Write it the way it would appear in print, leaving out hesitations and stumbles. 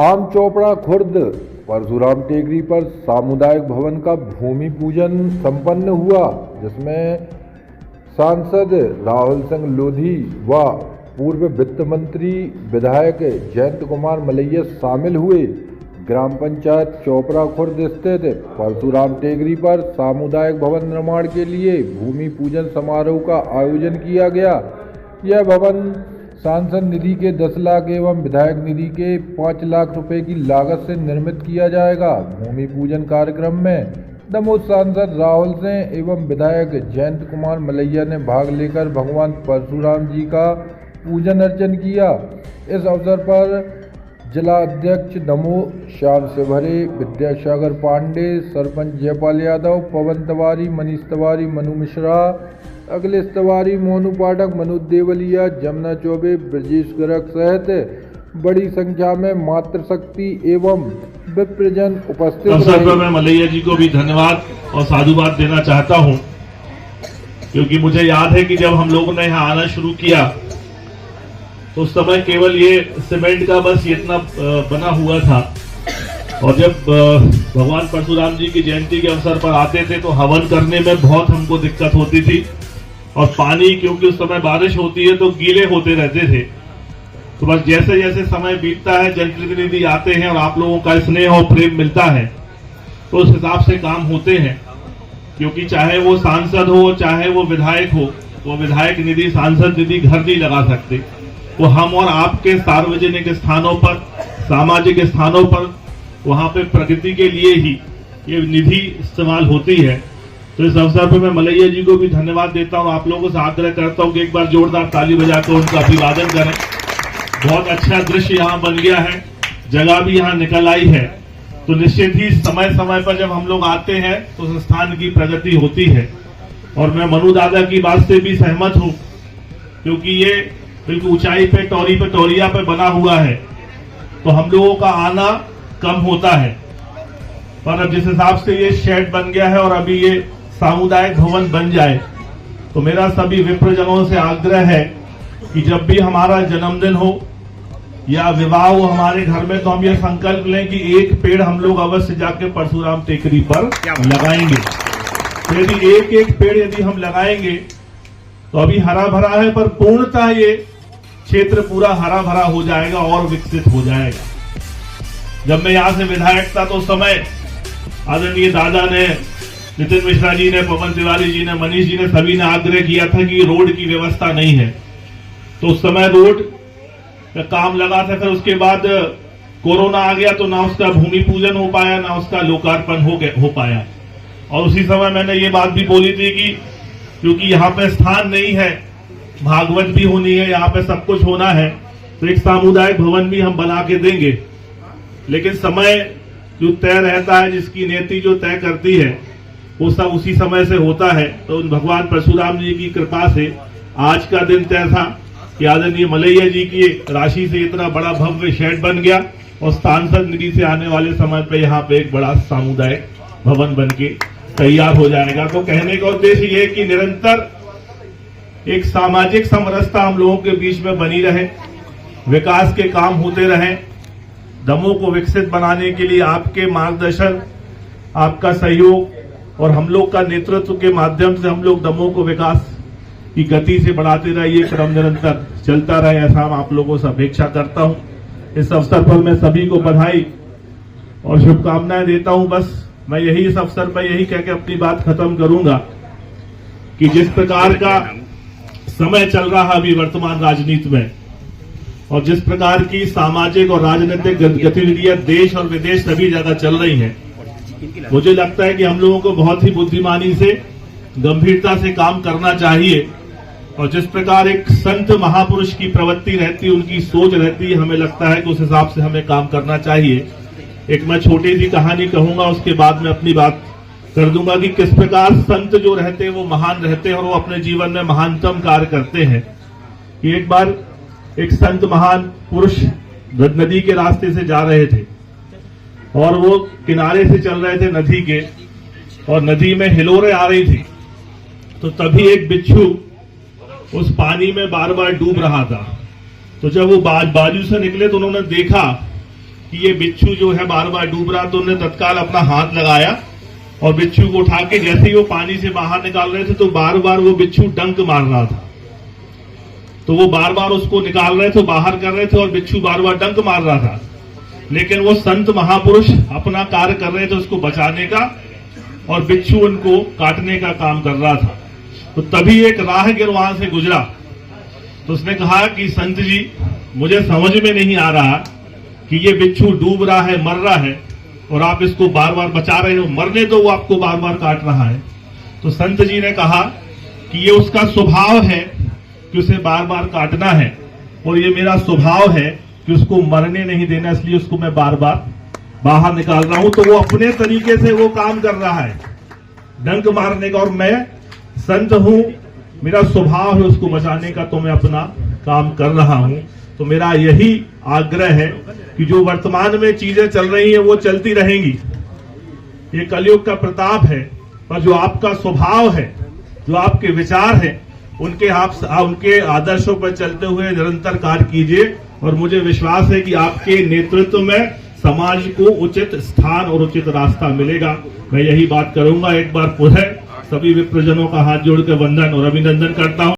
आम चोपड़ा खुर्द परशुराम टेकरी पर सामुदायिक भवन का भूमि पूजन संपन्न हुआ, जिसमें सांसद राहुल सिंह लोधी व पूर्व वित्त मंत्री विधायक जयंत कुमार मलैया शामिल हुए। ग्राम पंचायत चोपड़ा खुर्द स्थित परशुराम टेकरी पर सामुदायिक भवन निर्माण के लिए भूमि पूजन समारोह का आयोजन किया गया। यह भवन सांसद निधि के 10 लाख एवं विधायक निधि के 5 लाख रुपए की लागत से निर्मित किया जाएगा। भूमि पूजन कार्यक्रम में दमोह सांसद राहुल सिंह एवं विधायक जयंत कुमार मलैया ने भाग लेकर भगवान परशुराम जी का पूजन अर्चन किया। इस अवसर पर जिला अध्यक्ष दमोह श्याम शिवहरे, विद्यासागर पांडे, सरपंच जयपाल यादव, पवन तिवारी, मनीष तिवारी, मनु मिश्रा, अखिलेश तिवारी, मोनू पाठक, मनोज देवलिया, जमुना चौबे, ब्रजेश गर्ग सहित बड़ी संख्या में मातृशक्ति एवं विप्रजन उपस्थित रहे। मैं मलैया जी को भी धन्यवाद और साधुवाद देना चाहता हूं, क्योंकि मुझे याद है कि जब हम लोगों ने यहाँ आना शुरू किया तो उस समय केवल ये सीमेंट का बस इतना बना हुआ था, और जब भगवान परशुराम जी की जयंती के अवसर पर आते थे तो हवन करने में बहुत हमको दिक्कत होती थी, और पानी क्योंकि उस समय बारिश होती है तो गीले होते रहते थे। तो बस जैसे जैसे समय बीतता है, जनप्रतिनिधि आते हैं और आप लोगों का स्नेह और प्रेम मिलता है, तो उस हिसाब से काम होते हैं। क्योंकि चाहे वो सांसद हो चाहे वो विधायक हो, वो विधायक निधि सांसद निधि घर नहीं लगा सकते, वो हम और आपके सार्वजनिक स्थानों पर, सामाजिक स्थानों पर, वहां पे प्रगति के लिए ही ये निधि इस्तेमाल होती है। तो इस अवसर पर मैं मलैया जी को भी धन्यवाद देता हूं। आप लोगों से आग्रह करता हूं कि एक बार जोरदार ताली बजाकर उनका अभिवादन करें। बहुत अच्छा दृश्य यहाँ बन गया है, जगह भी यहाँ निकल आई है। तो निश्चित ही समय समय पर जब हम लोग आते हैं तो संस्थान की प्रगति होती है। और मैं मनु दादा की बात से भी सहमत हूँ, क्योंकि ये बिल्कुल ऊंचाई पे टोरिया पे बना हुआ है, तो हम लोगों का आना कम होता है। पर अब जिस हिसाब से ये शेड बन गया है और अभी ये सामुदायिक भवन बन जाए, तो मेरा सभी विप्रजनों से आग्रह है कि जब भी हमारा जन्मदिन हो या विवाह हो हमारे घर में, तो हम ये संकल्प लें कि एक पेड़ हम लोग अवश्य जाके परशुराम टेकरी पर लगाएंगे। तो यदि एक पेड़ यदि हम लगाएंगे तो अभी हरा भरा है, पर पूर्णतः ये क्षेत्र पूरा हरा भरा हो जाएगा और विकसित हो जाएगा। जब मैं यहां से विधायक था तो उस समय आदरणीय दादा ने, नितिन मिश्रा जी ने, पवन तिवारी जी ने, मनीष जी ने, सभी ने आग्रह किया था कि रोड की व्यवस्था नहीं है। तो उस समय रोड का काम लगा था। फिर उसके बाद कोरोना आ गया तो ना उसका भूमि पूजन हो पाया, ना उसका लोकार्पण हो पाया। और उसी समय मैंने ये बात भी बोली थी कि क्योंकि यहाँ पे स्थान नहीं है, भागवत भी होनी है, यहाँ पे सब कुछ होना है, तो एक सामुदायिक भवन भी हम बना के देंगे। लेकिन समय जो तय रहता है, जिसकी नीति जो तय करती है, वो सब उसी समय से होता है। तो भगवान परशुराम जी की कृपा से आज का दिन तय था कि आदरणीय मलैया जी की राशि से इतना बड़ा भव्य शेड बन गया, और सांसद निधि से आने वाले समय पे यहाँ पे एक बड़ा सामुदायिक भवन बन के तैयार हो जाएगा। तो कहने का उद्देश्य ये कि निरंतर एक सामाजिक समरसता हम लोगों के बीच में बनी रहे, विकास के काम होते रहें। दमोह को विकसित बनाने के लिए आपके मार्गदर्शन, आपका सहयोग और हम लोग का नेतृत्व के माध्यम से हम लोग दमोह को विकास की गति से बढ़ाते रहे, ये क्रम निरंतर चलता रहे, ऐसा मैं आप लोगों से अपेक्षा करता हूं। इस अवसर पर मैं सभी को बधाई और शुभकामनाएं देता हूं। बस मैं यही इस अवसर पर यही कह के अपनी बात खत्म करूंगा कि जिस प्रकार का समय चल रहा है अभी वर्तमान राजनीति में, और जिस प्रकार की सामाजिक और राजनीतिक गतिविधियां देश और विदेश सभी जगह चल रही हैं, मुझे लगता है कि हम लोगों को बहुत ही बुद्धिमानी से, गंभीरता से काम करना चाहिए। और जिस प्रकार एक संत महापुरुष की प्रवृत्ति रहती है, उनकी सोच रहती है, हमें लगता है कि उस हिसाब से हमें काम करना चाहिए। एक मैं छोटी सी कहानी कहूंगा, उसके बाद में अपनी बात कर दूंगा कि किस प्रकार संत जो रहते हैं वो महान रहते हैं और वो अपने जीवन में महानतम कार्य करते हैं। कि एक बार एक संत महान पुरुष नदी के रास्ते से जा रहे थे, और वो किनारे से चल रहे थे नदी के, और नदी में हिलोरें आ रही थी। तो तभी एक बिच्छू उस पानी में बार बार डूब रहा था। तो जब वो बाजू से निकले तो उन्होंने देखा कि ये बिच्छू जो है बार बार डूब रहा, तो उन्होंने तत्काल अपना हाथ लगाया और बिच्छू को उठा के जैसे ही वो पानी से बाहर निकाल रहे थे तो बार बार वो बिच्छू डंक मार रहा था। तो वो बार बार उसको निकाल रहे थे, बाहर कर रहे थे और बिच्छू बार बार डंक मार रहा था, लेकिन वो संत महापुरुष अपना कार्य कर रहे थे उसको बचाने का, और बिच्छू उनको काटने का काम कर रहा था। तो तभी एक राहगीर वहां से गुजरा, तो उसने कहा कि संत जी, मुझे समझ में नहीं आ रहा कि ये बिच्छू डूब रहा है, मर रहा है, और आप इसको बार बार बचा रहे हो, मरने तो वो आपको बार बार काट रहा है। तो संत जी ने कहा कि ये उसका स्वभाव है कि उसे बार बार काटना है, और ये मेरा स्वभाव है कि उसको मरने नहीं देना, इसलिए उसको मैं बार बार बाहर निकाल रहा हूं। तो वो अपने तरीके से वो काम कर रहा है डंक मारने का, और मैं संत हूं, मेरा स्वभाव है उसको बचाने का, तो मैं अपना काम कर रहा हूं। तो मेरा यही आग्रह है कि जो वर्तमान में चीजें चल रही हैं वो चलती रहेंगी, ये कलयुग का प्रताप है, पर जो आपका स्वभाव है, जो आपके विचार हैं, उनके आदर्शों पर चलते हुए निरंतर कार्य कीजिए, और मुझे विश्वास है कि आपके नेतृत्व में समाज को उचित स्थान और उचित रास्ता मिलेगा। मैं यही बात करूंगा। एक बार पुनः सभी विप्रजनों का हाथ जोड़ के वंदन और अभिनंदन करता हूं।